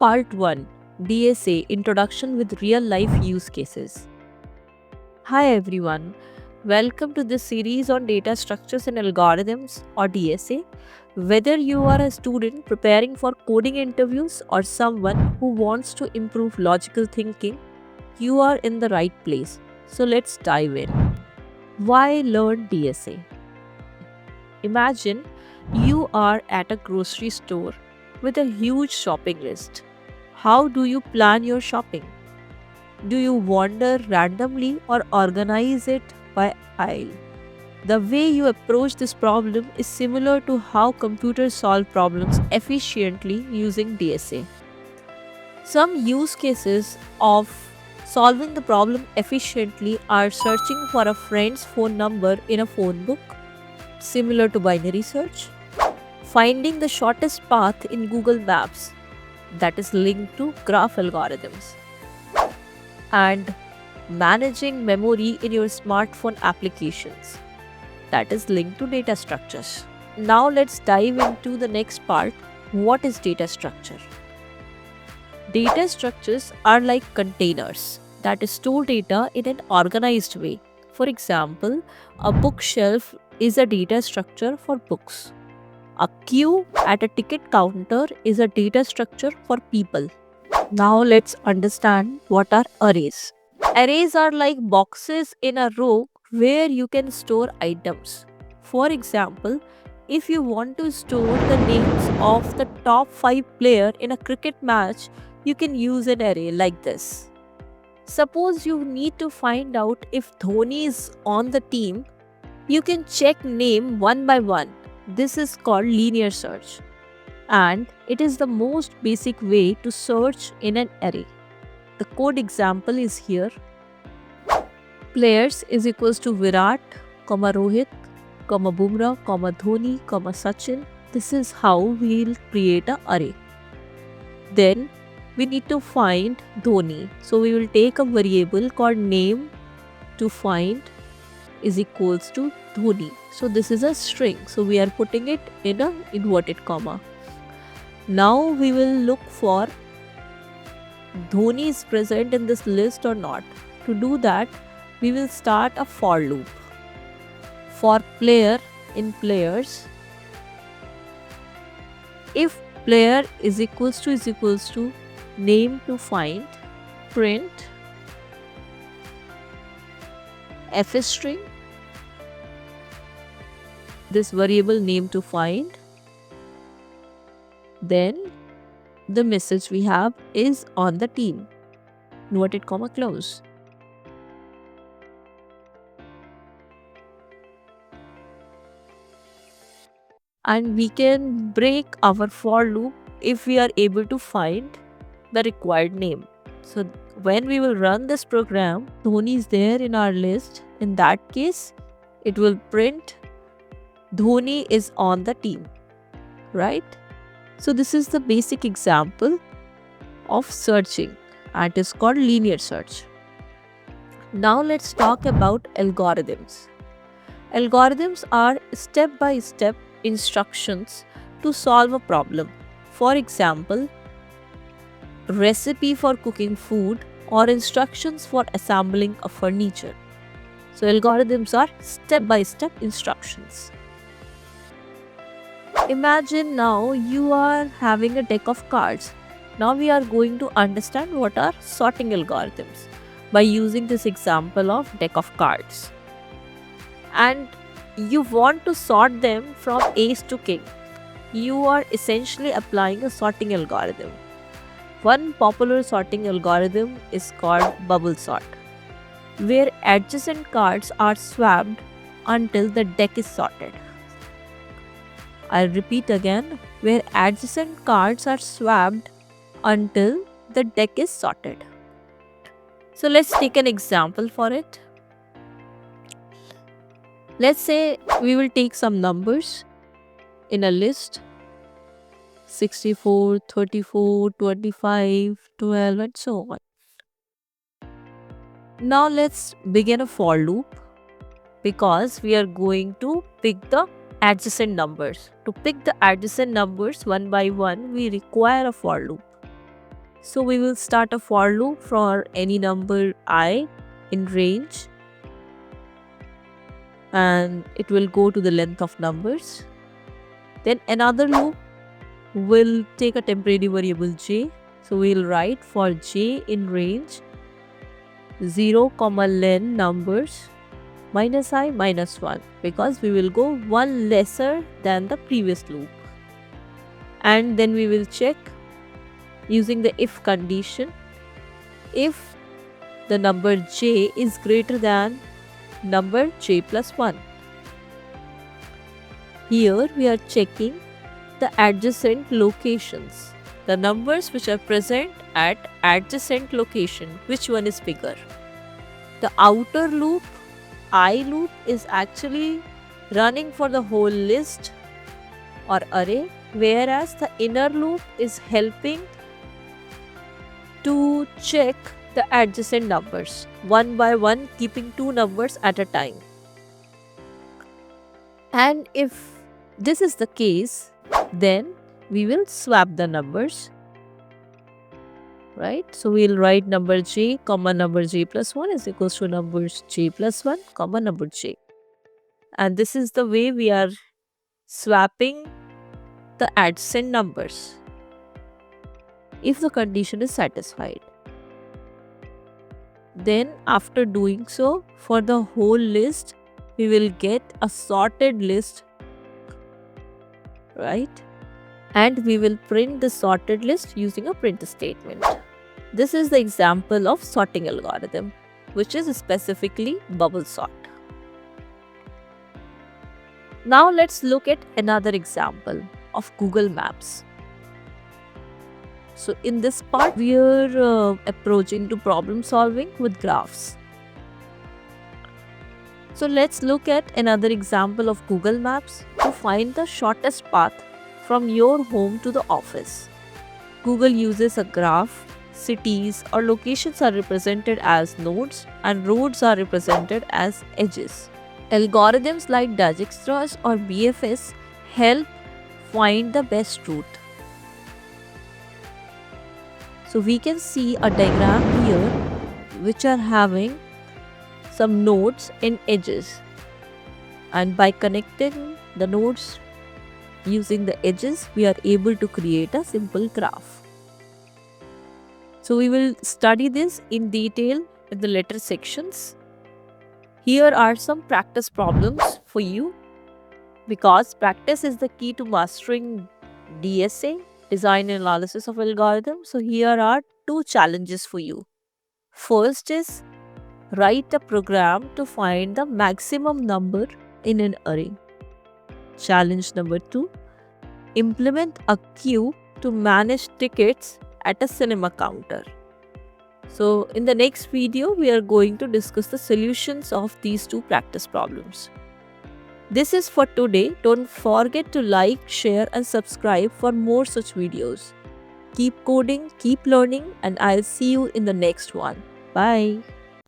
Part 1, DSA Introduction with Real Life Use Cases. Hi everyone, welcome to this series on data structures and algorithms or DSA. Whether you are a student preparing for coding interviews or someone who wants to improve logical thinking, you are in the right place. So let's dive in. Why learn DSA? Imagine you are at a grocery store with a huge shopping list. How do you plan your shopping? Do you wander randomly or organize it by aisle? The way you approach this problem is similar to how computers solve problems efficiently using DSA. Some use cases of solving the problem efficiently are searching for a friend's phone number in a phone book, similar to binary search, finding the shortest path in Google Maps, that is linked to graph algorithms, and managing memory in your smartphone applications, that is linked to data structures. Now let's dive into the next part. What is data structure? Data structures are like containers that store data in an organized way. For example, a bookshelf is a data structure for books. A queue at a ticket counter is a data structure for people. Now let's understand what are arrays. Arrays are like boxes in a row where you can store items. For example, if you want to store the names of the top 5 players in a cricket match, you can use an array like this. Suppose you need to find out if Dhoni is on the team, you can check name one by one. This is called linear search, and it is the most basic way to search in an array. The code example is here. Players is equals to Virat, Rohit, Bumrah, Dhoni, Sachin. This is how we'll create an array. Then we need to find Dhoni. So we will take a variable called name to find is equals to Dhoni. So this is a string. So we are putting it in a inverted comma. Now we will look for Dhoni is present in this list or not. To do that, we will start a for loop. For player in players, if player is equals to name to find, print f string, this variable name to find, then the message we have is on the team, inverted comma close. And we can break our for loop if we are able to find the required name. So when we will run this program, Dhoni is there in our list. In that case, it will print Dhoni is on the team, right? So this is the basic example of searching, and it is called linear search. Now let's talk about algorithms. Algorithms are step-by-step instructions to solve a problem. For example, recipe for cooking food or instructions for assembling a furniture. So algorithms are step-by-step instructions. Imagine now you are having a deck of cards. Now we are going to understand what are sorting algorithms by using this example of deck of cards. And you want to sort them from ace to king. You are essentially applying a sorting algorithm. One popular sorting algorithm is called bubble sort, where adjacent cards are swapped until the deck is sorted. I'll repeat again, where adjacent cards are swapped until the deck is sorted. So let's take an example for it. Let's say we will take some numbers in a list: 64, 34, 25, 12, and so on. Now let's begin a for loop because we are going to pick the adjacent numbers. To pick the adjacent numbers one by one, we require a for loop. So we will start a for loop for any number I in range, and it will go to the length of numbers. Then another loop will take a temporary variable j. So we'll write for j in range 0, len numbers minus I minus 1, because we will go one lesser than the previous loop. And then we will check using the if condition if the number j is greater than number j plus 1. Here we are checking the adjacent locations, the numbers which are present at adjacent location, which one is bigger. The outer loop, I loop, is actually running for the whole list or array, whereas the inner loop is helping to check the adjacent numbers one by one, keeping two numbers at a time. And if this is the case, then we will swap the numbers, right? So we'll write number j comma number j plus 1 is equals to numbers j plus 1 comma number j. And this is the way we are swapping the adjacent numbers if the condition is satisfied. Then after doing so, for the whole list, we will get a sorted list, right? And we will print the sorted list using a print statement. This is the example of sorting algorithm, which is specifically bubble sort. Now let's look at another example of Google Maps. So in this part, we are approaching to problem solving with graphs. So let's look at another example of Google Maps to find the shortest path from your home to the office. Google uses a graph. Cities or locations are represented as nodes and roads are represented as edges. Algorithms like Dijkstra's or BFS help find the best route. So we can see a diagram here which are having some nodes and edges, and by connecting the nodes using the edges, we are able to create a simple graph. So we will study this in detail in the later sections. Here are some practice problems for you, because practice is the key to mastering DSA, design and analysis of algorithms. So here are two challenges for you. First is write a program to find the maximum number in an array. Challenge number 2, implement a queue to manage tickets at a cinema counter. So in the next video, we are going to discuss the solutions of these two practice problems. This is for today. Don't forget to like, share and subscribe for more such videos. Keep coding, keep learning, and I'll see you in the next one. Bye.